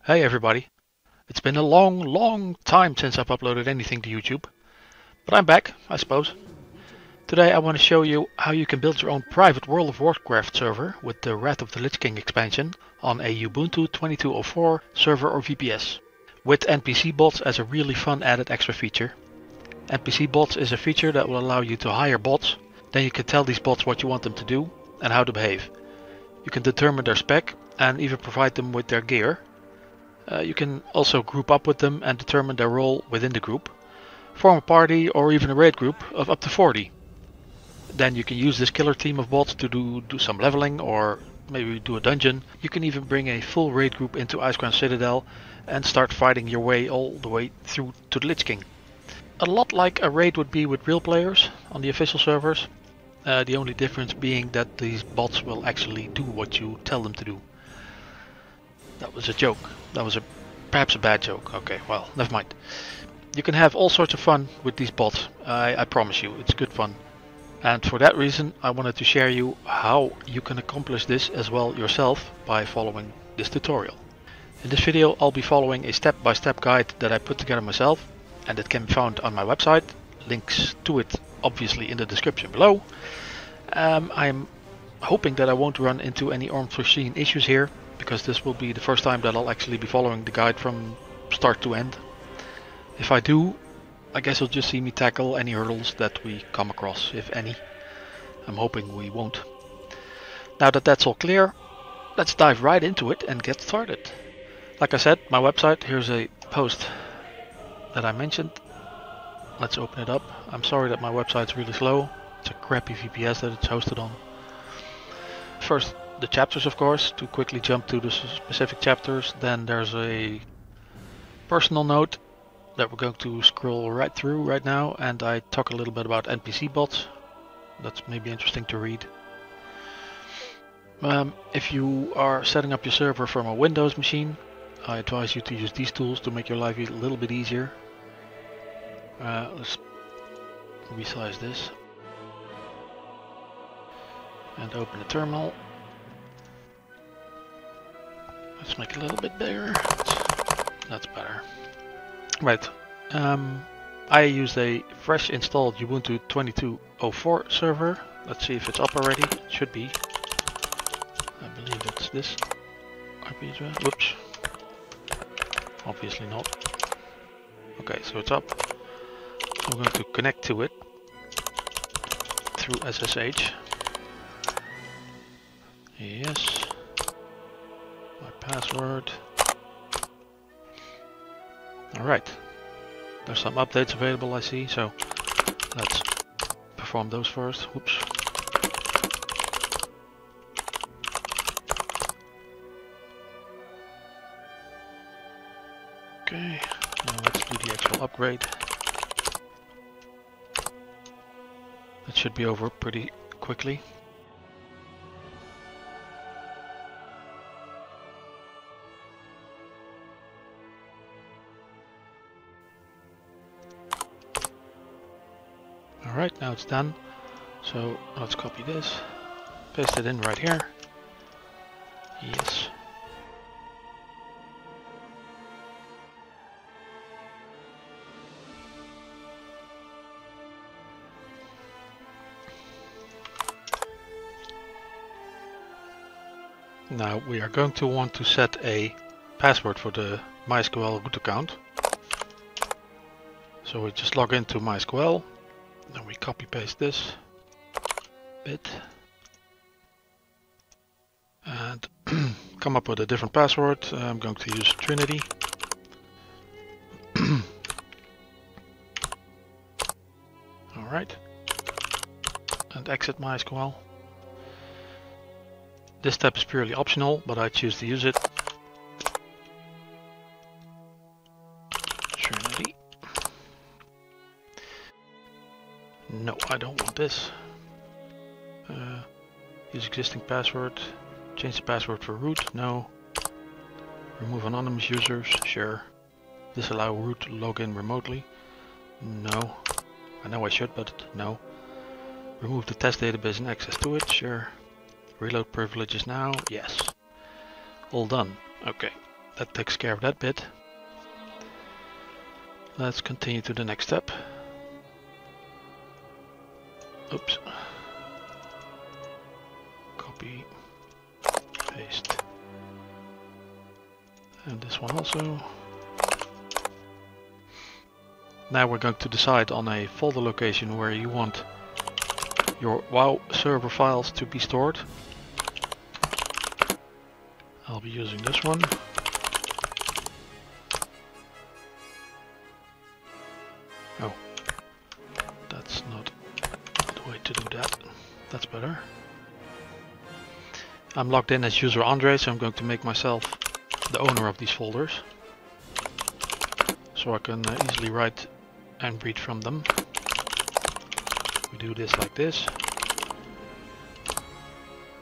Hey everybody, it's been a long time since I've uploaded anything to YouTube, but I'm back, I suppose. Today I want to show you how you can build your own private World of Warcraft server with the Wrath of the Lich King expansion on a Ubuntu 22.04 server or VPS, with NPC bots as a really fun added extra feature. NPC bots is a feature that will allow you to hire bots, then you can tell these bots what you want them to do and how to behave. You can determine their spec and even provide them with their gear. You can also group up with them and determine their role within the group, form a party or even a raid group of up to 40. Then you can use this killer team of bots to do some leveling or maybe do a dungeon. You can even bring a full raid group into Icecrown Citadel and start fighting your way all the way through to the Lich King. A lot like a raid would be with real players on the official servers, the only difference being that these bots will actually do what you tell them to do. That was a joke. That was perhaps a bad joke. Okay, well, never mind. You can have all sorts of fun with these bots. I promise you, it's good fun. And for that reason, I wanted to share you how you can accomplish this as well yourself by following this tutorial. In this video, I'll be following a step-by-step guide that I put together myself, and it can be found on my website. Links to it obviously in the description below. I'm hoping that I won't run into any unforeseen issues here, because this will be the first time that I'll actually be following the guide from start to end. If I do, I guess you'll just see me tackle any hurdles that we come across, if any. I'm hoping we won't. Now that that's all clear, let's dive right into it and get started. Like I said, my website, here's a post that I mentioned. Let's open it up. I'm sorry that my website's really slow. It's a crappy VPS that it's hosted on. First, the chapters, of course, to quickly jump to the specific chapters. Then there's a personal note that we're going to scroll right through right now, and I talk a little bit about NPC bots. That's maybe interesting to read. If you are setting up your server from a Windows machine, I advise you to use these tools to make your life a little bit easier. Let's resize this and open the terminal. Let's make it a little bit bigger. That's better. Right. I use a fresh installed Ubuntu 22.04 server. Let's see if it's up already. It should be. I believe it's this IP address. Whoops. Obviously not. Okay, so it's up. I'm going to connect to it through SSH. Yes. My password. Alright. There's some updates available, I see, so let's perform those first. Whoops. Okay, now let's do the actual upgrade. That should be over pretty quickly. Alright, now it's done. So let's copy this, paste it in right here. Yes. Now we are going to want to set a password for the MySQL root account. So we just log into MySQL. Then we copy paste this bit and come up with a different password. I'm going to use Trinity. Alright, and exit MySQL. This step is purely optional, but I choose to use it. Trinity. No, I don't want this. Use existing password. Change the password for root. No. Remove anonymous users. Sure. Disallow root to log in remotely. No. I know I should, but no. Remove the test database and access to it. Sure. Reload privileges now. Yes. All done. Okay, that takes care of that bit. Let's continue to the next step. Oops. Copy, paste. And this one also. Now we're going to decide on a folder location where you want your WoW server files to be stored. I'll be using this one. Oh, that's not the way to do that. That's better. I'm logged in as user Andre, so I'm going to make myself the owner of these folders, so I can easily write and read from them. We do this like this,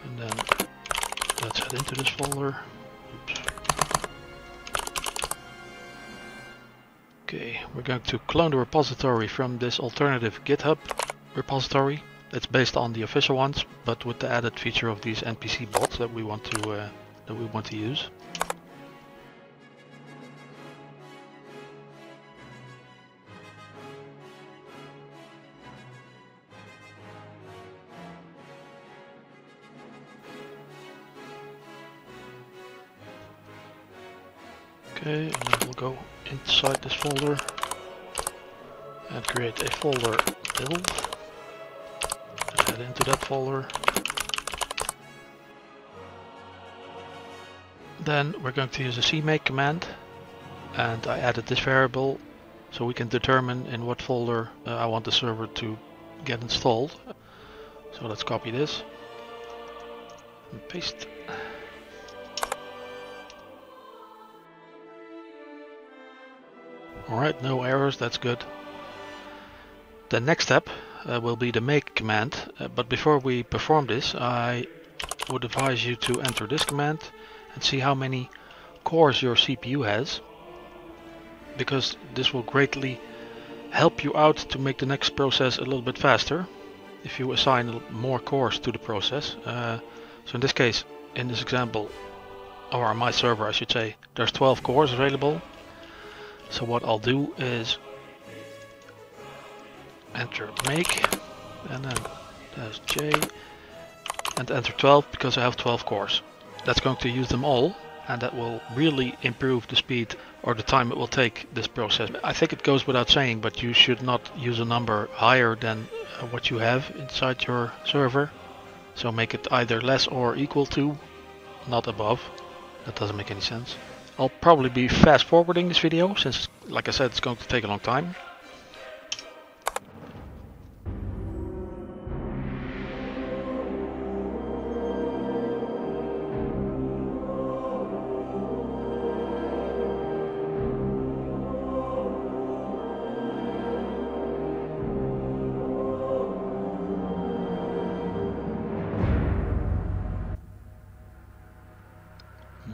and then let's head into this folder. Oops. Okay, we're going to clone the repository from this alternative GitHub repository. It's based on the official ones, but with the added feature of these NPC bots that we want to use. Okay, and then we'll go inside this folder and create a folder build. Head into that folder. Then we're going to use a cmake command, and I added this variable so we can determine in what folder I want the server to get installed. So let's copy this and paste. Alright, no errors, that's good. The next step will be the make command, but before we perform this, I would advise you to enter this command and see how many cores your CPU has, because this will greatly help you out to make the next process a little bit faster if you assign more cores to the process. So in this case, in this example, or on my server I should say, there's 12 cores available. So what I'll do is enter make, and then there's J, and enter 12 because I have 12 cores. That's going to use them all, and that will really improve the speed or the time it will take this process. I think it goes without saying, but you should not use a number higher than what you have inside your server. So make it either less or equal to, not above. That doesn't make any sense. I'll probably be fast forwarding this video since, like I said, it's going to take a long time.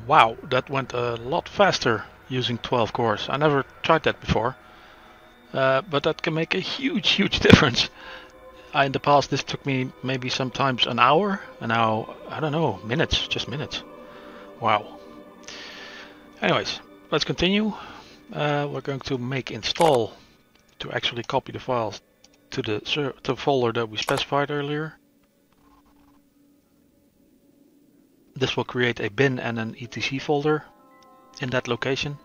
Wow, that went a lot faster using 12 cores. I never tried that before, but that can make a huge difference. In the past this took me maybe sometimes an hour, and now, I don't know, minutes, just minutes. Wow. Anyways, let's continue. We're going to make install to actually copy the files to the folder that we specified earlier. This will create a bin and an etc folder in that location.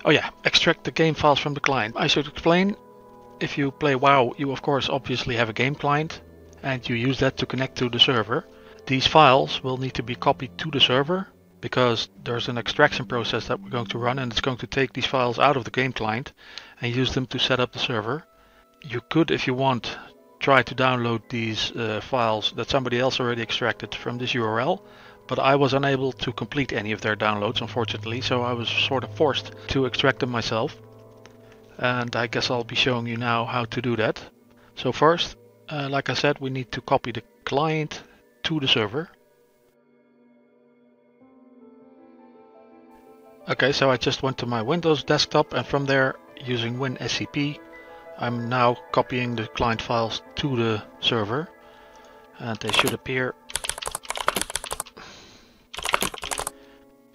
Oh yeah, extract the game files from the client. I should explain, if you play WoW, you of course obviously have a game client and you use that to connect to the server. These files will need to be copied to the server because there's an extraction process that we're going to run, and it's going to take these files out of the game client and use them to set up the server. You could, if you want, try to download these files that somebody else already extracted from this URL, but I was unable to complete any of their downloads, unfortunately, so I was sort of forced to extract them myself. And I guess I'll be showing you now how to do that. So first, like I said, we need to copy the client to the server. Okay, so I just went to my Windows desktop, and from there, using WinSCP, I'm now copying the client files to the server, and they should appear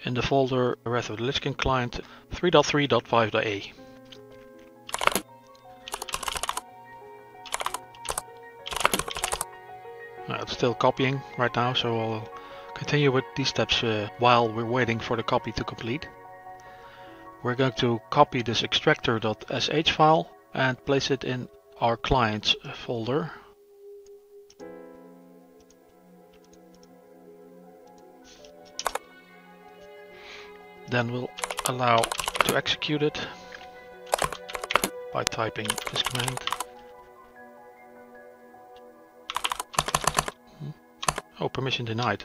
in the folder Wrath of the Lich King client 3.3.5.a. It's still copying right now, so I'll continue with these steps while we're waiting for the copy to complete. We're going to copy this extractor.sh file and place it in our clients folder. Then we'll allow to execute it by typing this command. Oh, permission denied.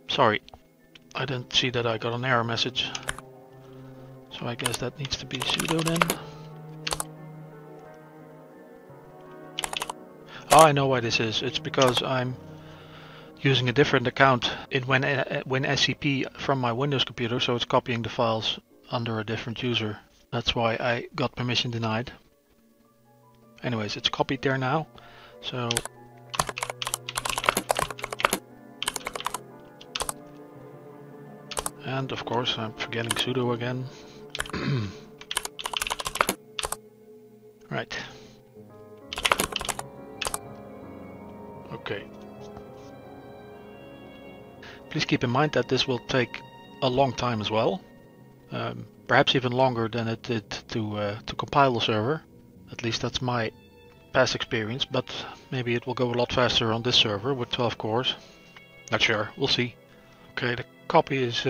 Sorry, I didn't see that I got an error message. So I guess that needs to be sudo then. Oh, I know why this is. It's because I'm using a different account in WinSCP from my Windows computer, so it's copying the files under a different user. That's why I got permission denied. Anyways, it's copied there now. So and of course I'm forgetting sudo again. Right. Okay. Please keep in mind that this will take a long time as well. Perhaps even longer than it did to compile the server. At least that's my past experience, but maybe it will go a lot faster on this server with 12 cores. Not sure, we'll see. Okay, the copy is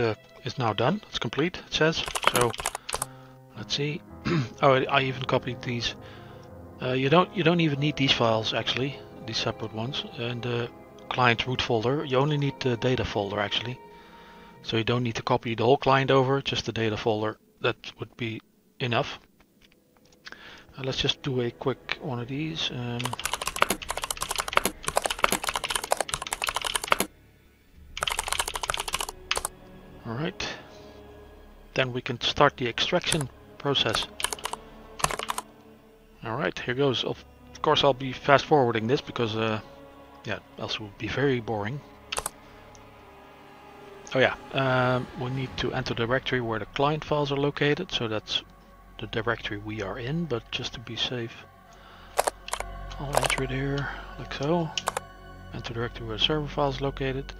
now done. It's complete, it says. So let's see. Oh, I even copied these. You don't even need these files actually, these separate ones. And the client root folder, you only need the data folder actually. So you don't need to copy the whole client over, just the data folder. That would be enough. Let's just do a quick one of these. Alright. Then we can start the extraction process. Alright, here goes. Of course I'll be fast forwarding this because yeah, else it would be very boring. Oh yeah, we need to enter the directory where the client files are located, so that's the directory we are in, but just to be safe, I'll enter it here, like so. Enter directory where the server file is located.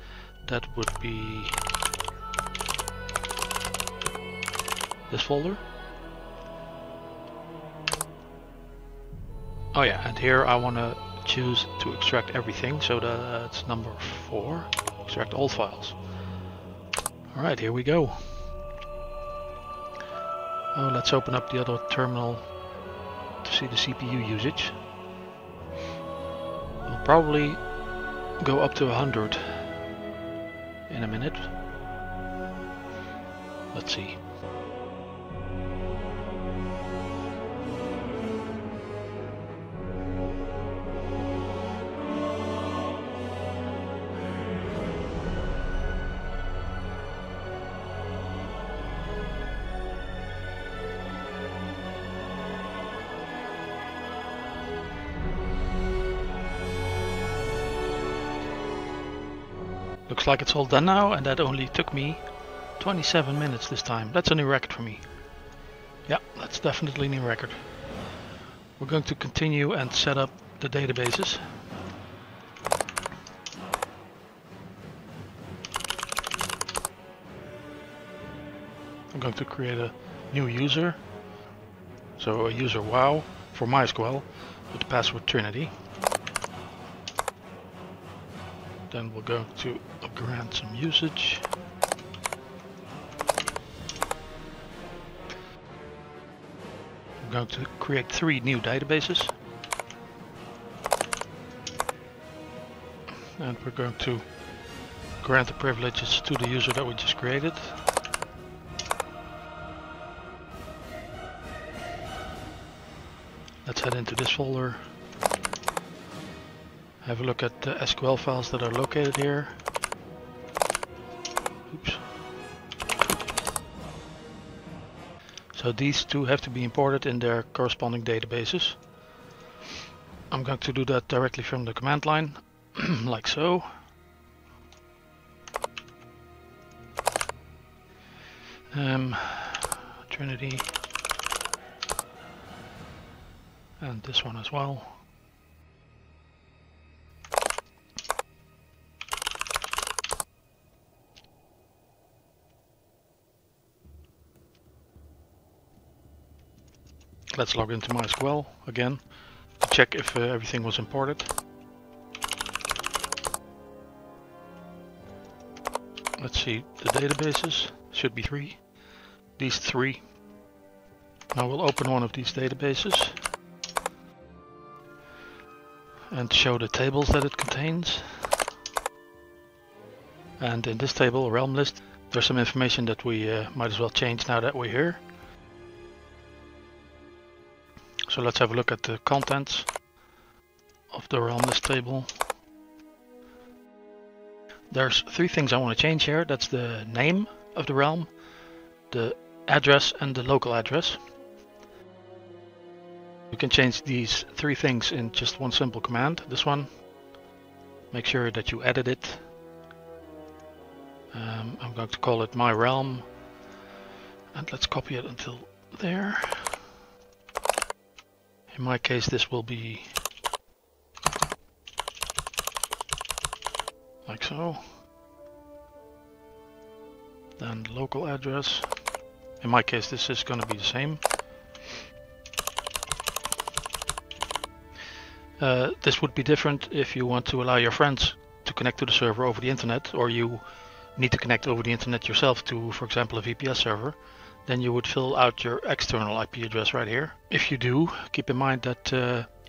That would be this folder. Oh yeah, and here I want to choose to extract everything, so that's number 4, extract all files. Alright, here we go. Oh, let's open up the other terminal to see the CPU usage. We'll probably go up to 100 in a minute. Let's see. Looks like it's all done now, and that only took me 27 minutes this time. That's a new record for me. Yeah, that's definitely a new record. We're going to continue and set up the databases. I'm going to create a new user. So a user WoW for MySQL with the password Trinity. Then we're going to grant some usage. I'm going to create 3 new databases. And we're going to grant the privileges to the user that we just created. Let's head into this folder. Have a look at the SQL files that are located here. Oops. So these 2 have to be imported in their corresponding databases. I'm going to do that directly from the command line, like so. Trinity, and this one as well. Let's log into MySQL again to check if everything was imported. Let's see, the databases should be 3. These 3. Now we'll open one of these databases and show the tables that it contains. And in this table, realm list, there's some information that we might as well change now that we're here. So let's have a look at the contents of the realm list table. There's 3 things I want to change here. That's the name of the realm, the address and the local address. You can change these 3 things in just one simple command. This one, make sure that you edit it. I'm going to call it my realm, and let's copy it until there. In my case, this will be like so. Then local address. In my case, this is going to be the same. This would be different if you want to allow your friends to connect to the server over the internet, or you need to connect over the internet yourself to, for example, a VPS server. Then you would fill out your external IP address right here. If you do, keep in mind that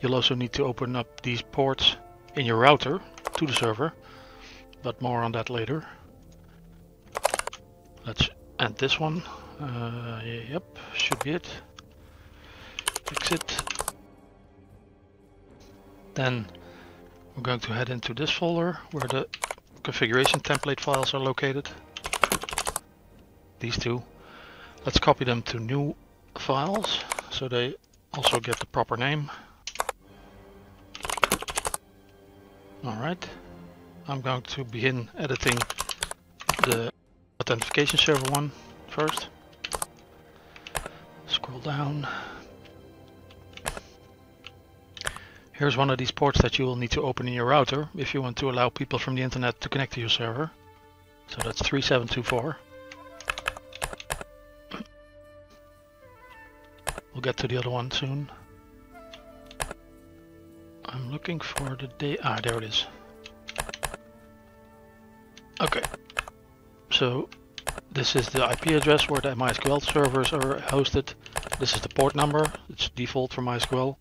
you'll also need to open up these ports in your router to the server, but more on that later. Let's end this one. Yep, should be it. Exit. Then we're going to head into this folder where the configuration template files are located. These 2. Let's copy them to new files so they also get the proper name. Alright, I'm going to begin editing the authentication server one first. Scroll down. Here's one of these ports that you will need to open in your router if you want to allow people from the internet to connect to your server. So that's 3724. We'll get to the other one soon. I'm looking for the there it is. Okay, so this is the IP address where the MySQL servers are hosted. This is the port number. It's default for MySQL.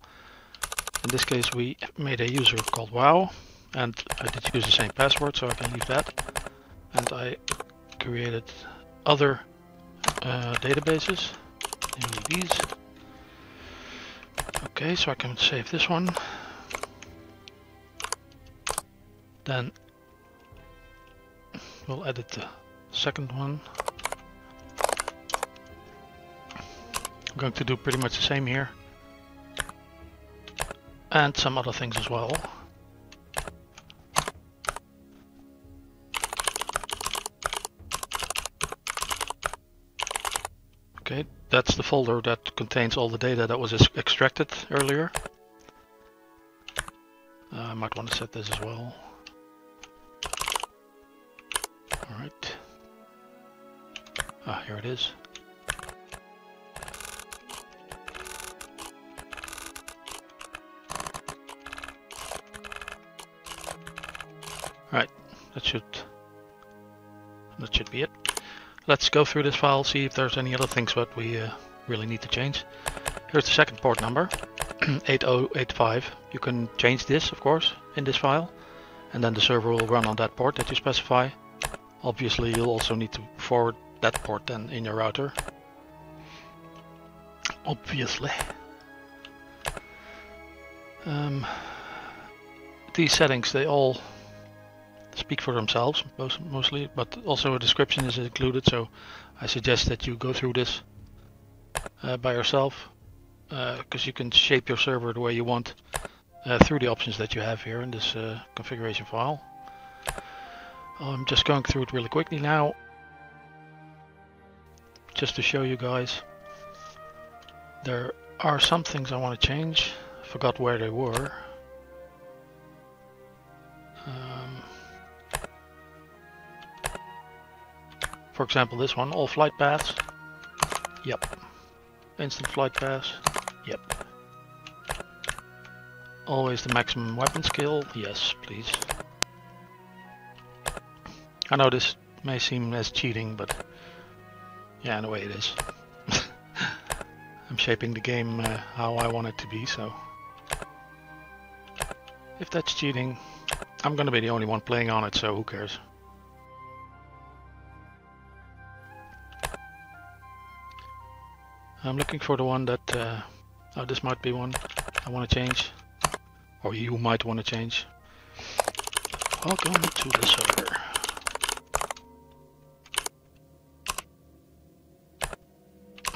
In this case, we made a user called WoW, and I did use the same password, so I can use that. And I created other databases, namely these. Okay, so I can save this one. Then we'll edit the second one. I'm going to do pretty much the same here. And some other things as well. Okay, that's the folder that contains all the data that was extracted earlier. I might want to set this as well. Alright. Ah, here it is. Right, that should be it. Let's go through this file, see if there's any other things that we really need to change. Here's the second port number, 8085. You can change this, of course, in this file, and then the server will run on that port that you specify. Obviously, you'll also need to forward that port then in your router. Obviously. These settings, they all speak for themselves mostly, but also a description is included, so I suggest that you go through this by yourself, because you can shape your server the way you want through the options that you have here in this configuration file. I'm just going through it really quickly now, just to show you guys. There are some things I want to change. I forgot where they were. For example, this one, all flight paths. Yep. Instant flight paths. Yep. Always the maximum weapon skill. Yes, please. I know this may seem as cheating, but yeah, in a way it is. I'm shaping the game how I want it to be, so if that's cheating, I'm gonna be the only one playing on it, so who cares? I'm looking for the one that, oh, this might be one I want to change, or you might want to change. Welcome to the server.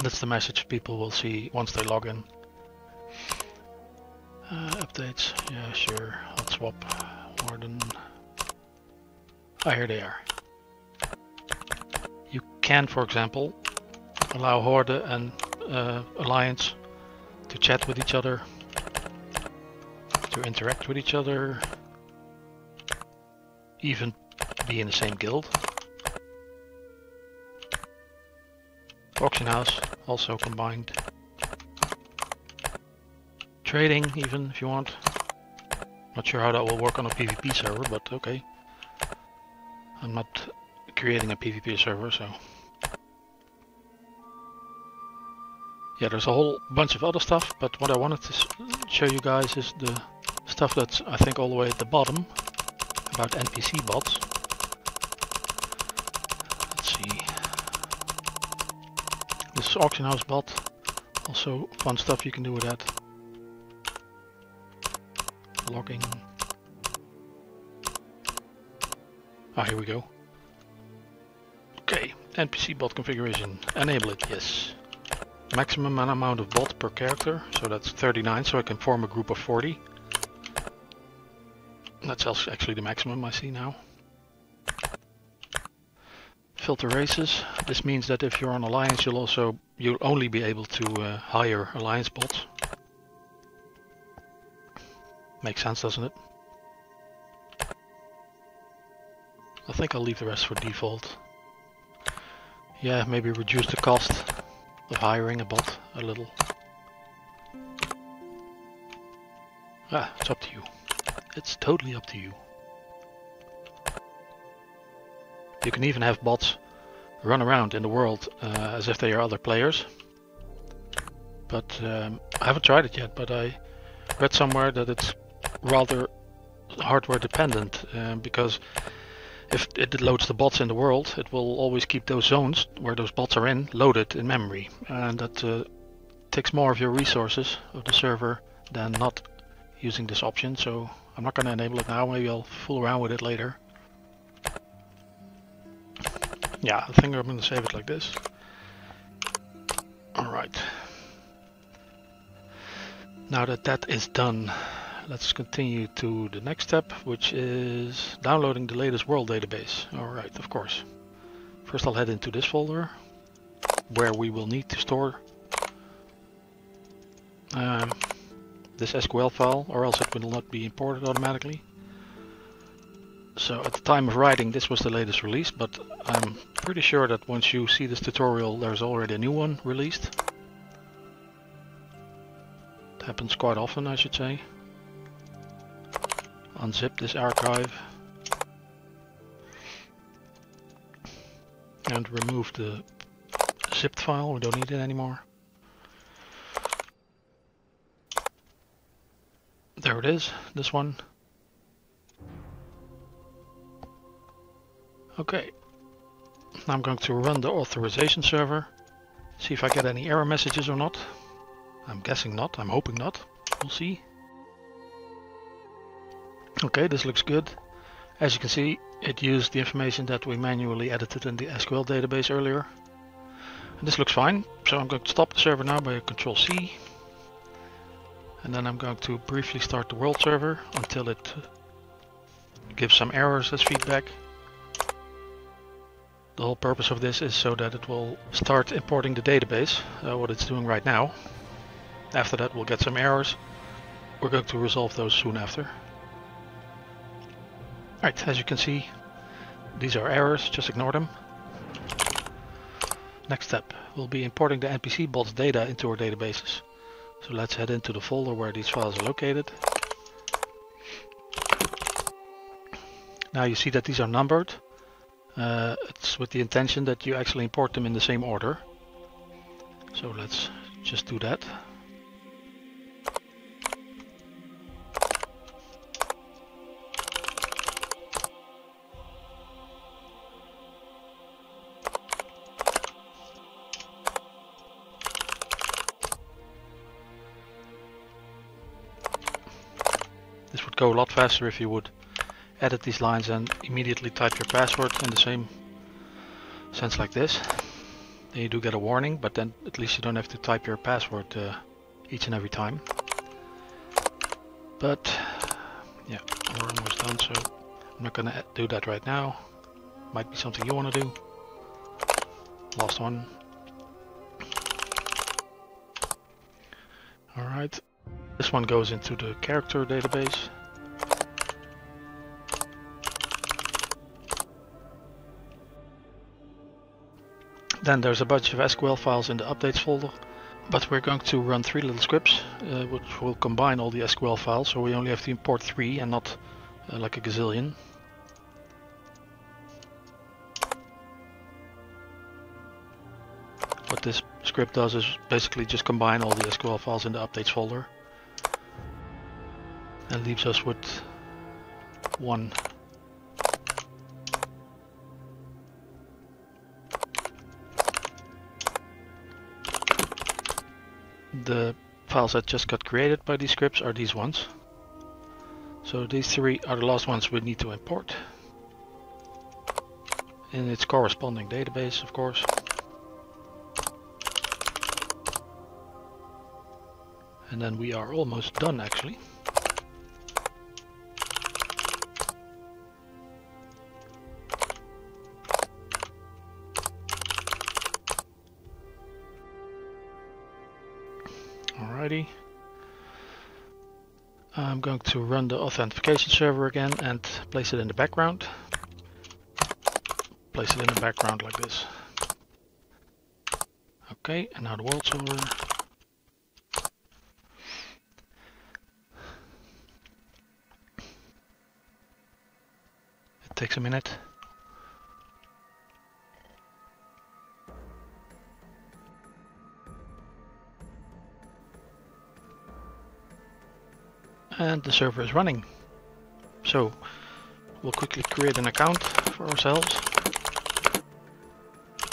That's the message people will see once they log in. Updates, yeah, sure. Hot swap, Warden. Ah, here they are. You can, for example, allow Horde and Alliance to chat with each other, to interact with each other, even be in the same guild. Auction house also combined. Trading even if you want. Not sure how that will work on a PvP server, but okay. I'm not creating a PvP server, so. Yeah, there's a whole bunch of other stuff, but what I wanted to show you guys is the stuff that's, I think, all the way at the bottom about NPC bots. Let's see. This auction house bot, also fun stuff you can do with that. Logging. Ah, here we go. Okay, NPC bot configuration. Enable it, yes. Maximum amount of bots per character, so that's 39, so I can form a group of 40. That's actually the maximum I see now. Filter races. This means that if you're on Alliance, you'll only be able to hire Alliance bots. Makes sense, doesn't it? I think I'll leave the rest for default. Yeah, maybe reduce the cost of hiring a bot a little. Ah, it's up to you. It's totally up to you. You can even have bots run around in the world as if they are other players. But I haven't tried it yet, but I read somewhere that it's rather hardware dependent, because if it loads the bots in the world, it will always keep those zones where those bots are in loaded in memory, and that takes more of your resources of the server than not using this option. So I'm not going to enable it now. Maybe I'll fool around with it later. Yeah, I think I'm going to save it like this. Alright. Now that that is done, let's continue to the next step, which is downloading the latest world database. Alright, of course. First I'll head into this folder, where we will need to store this SQL file, or else it will not be imported automatically. So at the time of writing, this was the latest release, but I'm pretty sure that once you see this tutorial, there's already a new one released. It happens quite often, I should say. Unzip this archive and remove the zipped file. We don't need it anymore. There it is, this one. Okay, now I'm going to run the authorization server, see if I get any error messages or not. I'm guessing not, I'm hoping not, we'll see. Okay, this looks good. As you can see, it used the information that we manually edited in the SQL database earlier. And this looks fine, so I'm going to stop the server now by Control C. And then I'm going to briefly start the world server until it gives some errors as feedback. The whole purpose of this is so that it will start importing the database, what it's doing right now. After that we'll get some errors. We're going to resolve those soon after. Alright, as you can see, these are errors, just ignore them. Next step, we'll be importing the NPC bots data into our databases. So let's head into the folder where these files are located. Now you see that these are numbered. It's with the intention that you actually import them in the same order. So let's just do that. This would go a lot faster if you would edit these lines and immediately type your password in the same sense like this. Then you do get a warning, but then at least you don't have to type your password each and every time. But yeah, we're almost done, so I'm not gonna do that right now. Might be something you want to do. Last one. Alright, this one goes into the character database. Then there's a bunch of SQL files in the updates folder, but we're going to run 3 little scripts which will combine all the SQL files, so we only have to import 3 and not like a gazillion. What this script does is basically just combine all the SQL files in the updates folder and leaves us with one. The files that just got created by these scripts are these ones. So these 3 are the last ones we need to import in its corresponding database, of course. And then we are almost done actually. Alrighty. I'm going to run the authentication server again and place it in the background. Place it in the background like this. Okay, and now the world server. It takes a minute. And the server is running. So we'll quickly create an account for ourselves.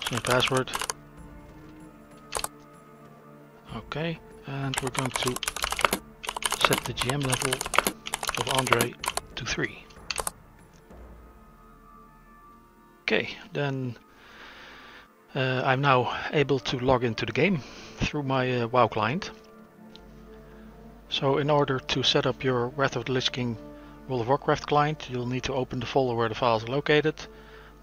Same password. Okay, and we're going to set the GM level of Andre to 3. Okay, then I'm now able to log into the game through my WoW client. So in order to set up your Wrath of the Lich King World of Warcraft client, you'll need to open the folder where the files are located.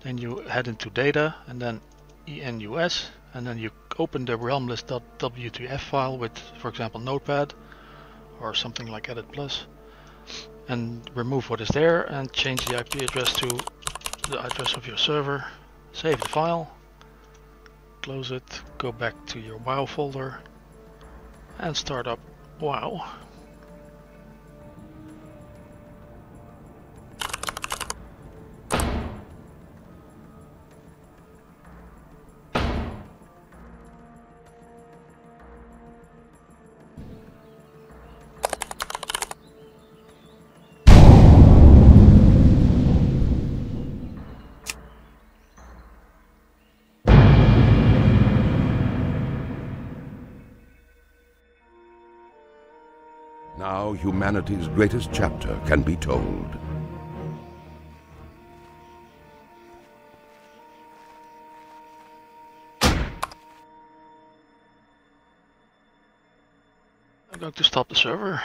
Then you head into data and then enus, and then you open the realmlist.wtf file with, for example, Notepad or something like Edit Plus, and remove what is there and change the IP address to the address of your server. Save the file, close it, go back to your WoW folder and start up WoW. Now humanity's greatest chapter can be told. I'm going to stop the server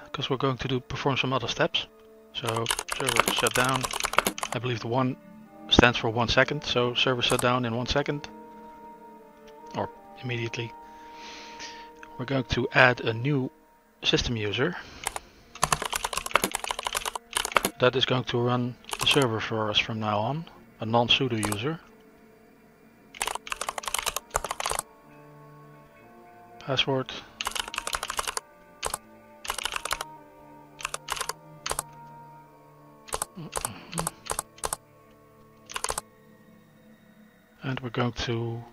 because we're going to perform some other steps. So server shut down. I believe the one stands for 1 second, so server shut down in 1 second, or immediately. We're going to add a new system user that is going to run the server for us from now on, a non-sudo user. Password. And we're going to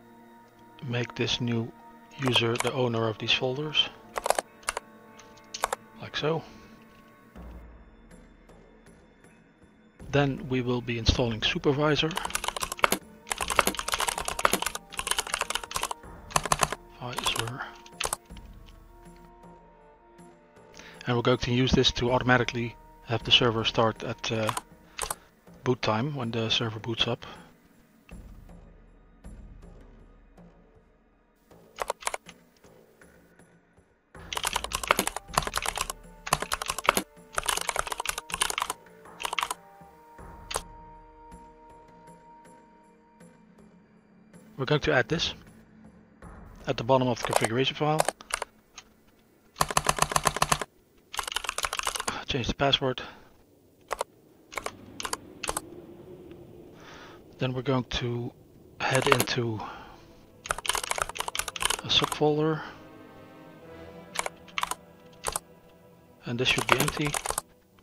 make this new user the owner of these folders, like so. Then we will be installing supervisor. And we're going to use this to automatically have the server start at boot time when the server boots up. We're going to add this at the bottom of the configuration file. Change the password. Then we're going to head into a subfolder, and this should be empty.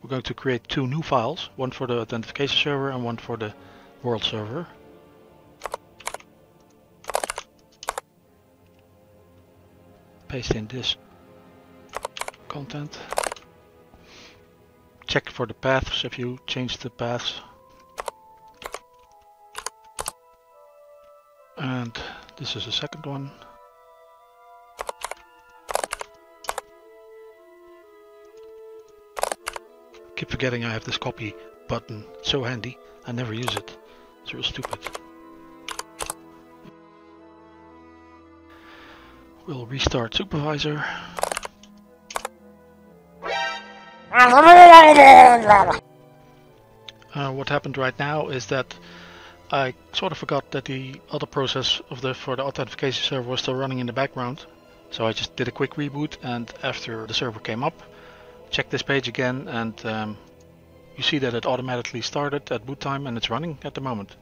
We're going to create 2 new files, one for the authentication server and one for the world server. Paste in this content. Check for the paths if you change the paths. And this is the second one. Keep forgetting I have this copy button. It's so handy. I never use it. It's real stupid. We'll restart supervisor. What happened right now is that I sort of forgot that the other process for the authentication server was still running in the background. So I just did a quick reboot, and after the server came up, checked this page again, and you see that it automatically started at boot time and it's running at the moment.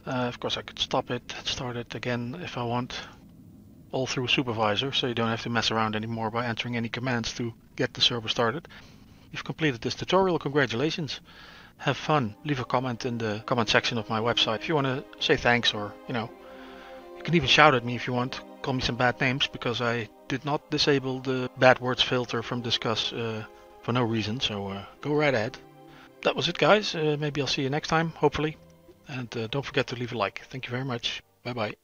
Of course I could stop it, start it again if I want, all through supervisor, so you don't have to mess around anymore by entering any commands to get the server started. You've completed this tutorial, congratulations. Have fun. Leave a comment in the comment section of my website if you want to say thanks, or you can even shout at me if you want. Call me some bad names, because I did not disable the bad words filter from Discuss for no reason, so go right ahead. That was it, guys. Maybe I'll see you next time, hopefully. And don't forget to leave a like. Thank you very much. Bye bye.